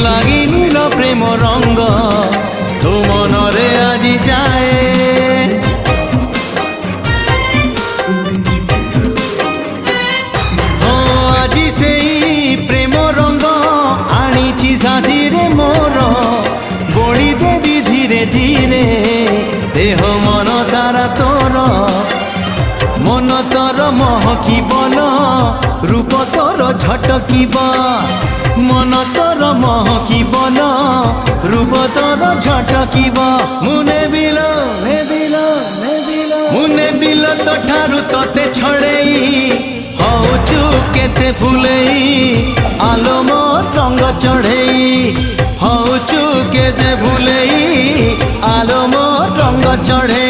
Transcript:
লাগিনি ল প্রেম রঙ্গ তো মনরে আজি যায় আজি সেই প্রেম রঙ্গ আনিছি সাথীরে মোর বড়ি দেবী ধীরে ধীরে দেহ মন সারা তোর মন তোর মহকিবন রূপ তোর ঝটকিব মন তোর মহকিবন রূপ তোর ঝটকিব মুনে বিল মুনে বিল তো ঠারু তোতে ছড়েই হউচু কেতে ফুলেই আলো মো রঙ্গ চढ़ेई হউচু কেতে ফুলেই আলো মো রঙ্গ চढ़े।